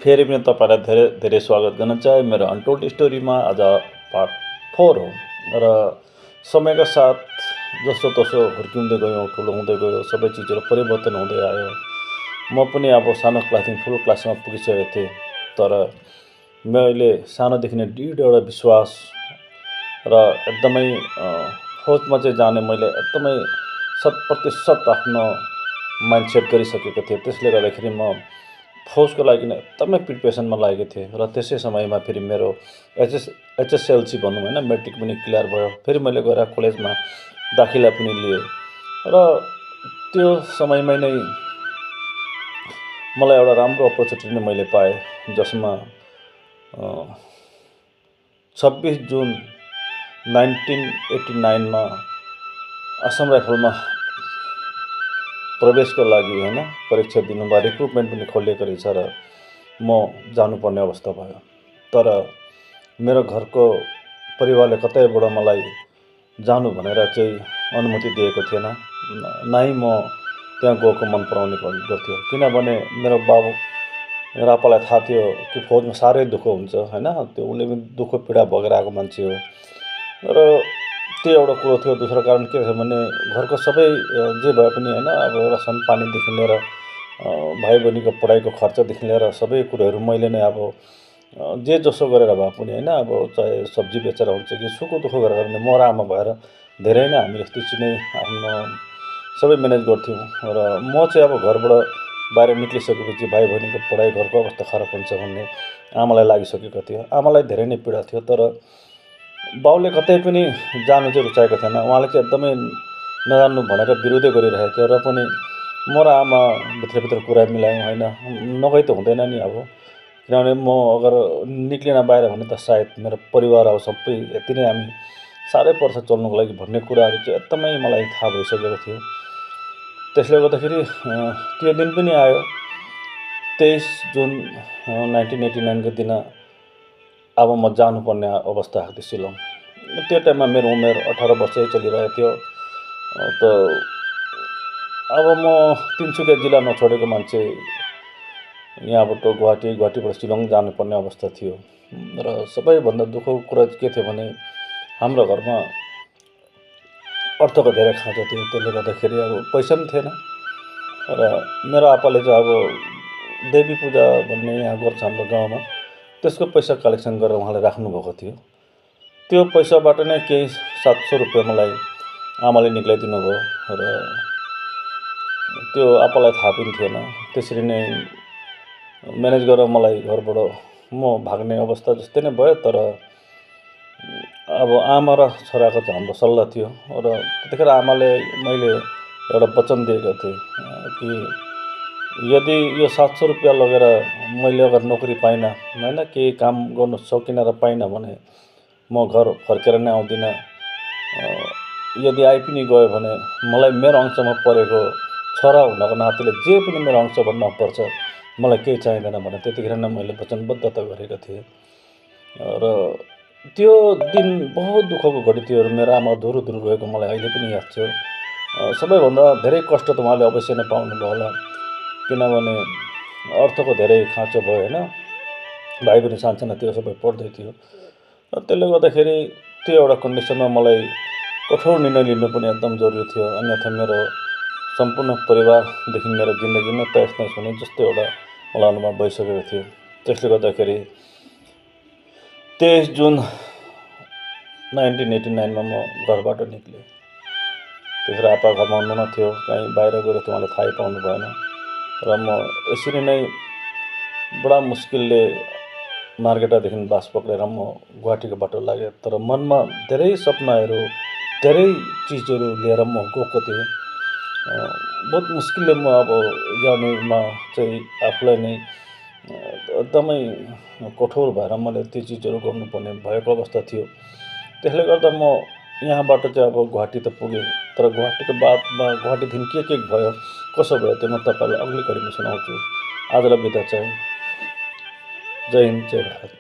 फेरि पनि तपाईँलाई धेरै धेरै स्वागत गर्न चाहे मेरो अनटोल्ड स्टोरीमा। आज पार्ट 4 हो र समयका साथ जसो तसो हुर्किँदै गयौँ, ठुलो हुँदै गयो, सबै चिजहरू परिवर्तन हुँदै आयो। म पनि अब सानो क्लासदेखि ठुलो क्लासमा पुगिसकेको थिएँ, तर मैले सानोदेखि नै दृढ एउटा विश्वास र एकदमै फौजमा चाहिँ जाने मैले एकदमै 100% आफ्नो माइन्डसेट गरिसकेको थिएँ। त्यसले गर्दाखेरि म फौजको लागि नै एकदमै प्रिपरेसनमा लागेको थिएँ र त्यसै समयमा फेरि मेरो एचएसएलसी भनौँ होइन, मेट्रिक पनि क्लियर भयो। फेरि मैले गएर कलेजमा दाखिला पनि लिएँ र त्यो समयमै नै मलाई एउटा राम्रो अपर्च्युनिटी नै मैले पाएँ, जसमा 26 जुन 1989 असम राइफलमा प्रवेशको लागि होइन परीक्षा दिनुभयो। रिक्रुटमेन्ट पनि खोलिएको रहेछ र म जानुपर्ने अवस्था भयो। तर मेरो घरको परिवारले कतैबाट मलाई जानु भनेर चाहिँ अनुमति दिएको थिएन। नै म त्यहाँ गएको मन पराउने गर्थ्यो, किनभने मेरो आप्पालाई थाहा थियो कि फौजमा साह्रै दुःख हुन्छ होइन। त्यो उसले पनि दुःख पीडा भोगेर आएको मान्छे हो र त्यो एउटा कुरो थियो। दोस्रो कारण के थियो भने घरको सबै जे भए पनि होइन, अब रासन पानीदेखि लिएर भाइ बहिनीको पढाइको खर्चदेखि लिएर सबै कुरोहरू मैले नै अब जे जसो गरेर भए पनि होइन, अब चाहे सब्जी बेचेर हुन्छ कि सुख दुःख गरेर पनि म र आमा भएर धेरै नै हामीले त्यसरी नै आफ्नो सबै म्यानेज गर्थ्यौँ। र म चाहिँ अब घरबाट बाहिर निक्लिसकेपछि भाइ बहिनीको पढाइ, घरको अवस्था खराब हुन्छ भन्ने आमालाई लागिसकेको थियो। आमालाई धेरै नै पीडा थियो, तर बाउले कतै पनि जानु चाहिँ रुचाएको थिएन। उहाँले चाहिँ एकदमै नजान्नु भनेर विरोधै गरिरहेको थियो र पनि म र आमा भित्रभित्र कुरा मिलायौँ होइन, नगई त हुँदैन नि अब, किनभने म अगर निक्लिन बाहिर भने त सायद मेरो परिवार अब सबै यति नै हामी साह्रै पर्छ चल्नुको लागि भन्ने कुराहरू चाहिँ एकदमै मलाई थाहा भइसकेको थियो। त्यसले गर्दाखेरि त्यो दिन पनि आयो 23 जुन 1989 को दिन। अब म जानुपर्ने अवस्था आएको थियो शिलङ। त्यो टाइममा मेरो उमेर 18 वर्षै चलिरहेको थियो। त अब म तिनसुकिया जिल्ला नछोडेको मान्छे, यहाँबाट गुवाहाटीबाट शिलङ जानुपर्ने अवस्था थियो। र सबैभन्दा दुःखको कुरा के थियो भने हाम्रो घरमा अर्थको धेरै खाँचो थियो। त्यसले गर्दाखेरि अब पैसा पनि थिएन र मेरो आप्पाले चाहिँ अब देवी पूजा भन्ने यहाँ गर्छ हाम्रो गाउँमा, त्यसको पैसा कलेक्सन गरेर उहाँले राख्नुभएको थियो। त्यो पैसाबाट नै केही 700 रुपियाँ मलाई आमाले निकालिदिनु भयो र त्यो आप्पालाई थाहा पनि थिएन। त्यसरी नै म्यानेज गरेर मलाई घरबाट म भाग्ने अवस्था जस्तै नै भयो। तर अब आमा र छोराको चाहिँ हाम्रो सल्लाह थियो र त्यतिखेर आमाले मैले एउटा वचन दिएको थिएँ कि यदि यो 700 रुपियाँ लगेर मैले अगर नोकरी पाइनँ होइन, केही काम गर्नु सकिनँ र पाइनँ भने म घर फर्केर नै आउँदिनँ। यदि आइ पनि गयो भने मलाई मेरो अंशमा परेको छोरा हुनको नाताले जे पनि मेरो अंश भन्न पर्छ, मलाई केही चाहिँदैन भने त्यतिखेर नै मैले वचनबद्धता गरेको थिएँ। र त्यो दिन बहुत दुःखको घडी थियो र मेरो आमा धुरु रोएको मलाई अहिले पनि याद छ। सबैभन्दा धेरै कष्ट त उहाँले अवश्य नै पाउनुभयो होला, किनभने अर्थको धेरै खाँचो भयो होइन, भाइ बहिनी सानसानो त्यो सबै पढ्दै थियो। र त्यसले गर्दाखेरि त्यो एउटा कन्डिसनमा मलाई कठोर निर्णय लिनु पनि एकदम जरुरी थियो। अन्यथा मेरो सम्पूर्ण परिवारदेखि मेरो जिन्दगी नै तहस नहस हुने जस्तो एउटा मलाई अनुभव भइसकेको थियो। त्यसले गर्दाखेरि 23 जुन 1989 म घरबाट निक्लेँ। त्यसरी आप्पा घरमा हुनुहुन्न थियो, कहीँ बाहिर गएर थियो, उहाँले थाहै पाउनु भएन। र म यसरी नै बडा मुस्किलले मार्केटादेखि बास पक्रेर म गुवाहाटीको बाटो लागेँ। तर मनमा धेरै सपनाहरू, धेरै चिजहरू लिएर म गएको थिएँ। बहुत मुस्किलले म अब जानेमा चाहिँ आफूलाई नै एकदमै कठोर भएर मैले त्यो चिजहरू गर्नुपर्ने भएको अवस्था थियो। त्यसले गर्दा म यहाँबाट चाहिँ अब गुवाहाटी त पुगेँ, तर गुवाहाटीको बादमा गुवाहाटीदेखि के भयो, कसो भयो, त्यो म तपाईँलाई अग्लो कडीमा सुनाउँछु। आजलाई बिदा चाहे। जय हिन्द, जय भारत।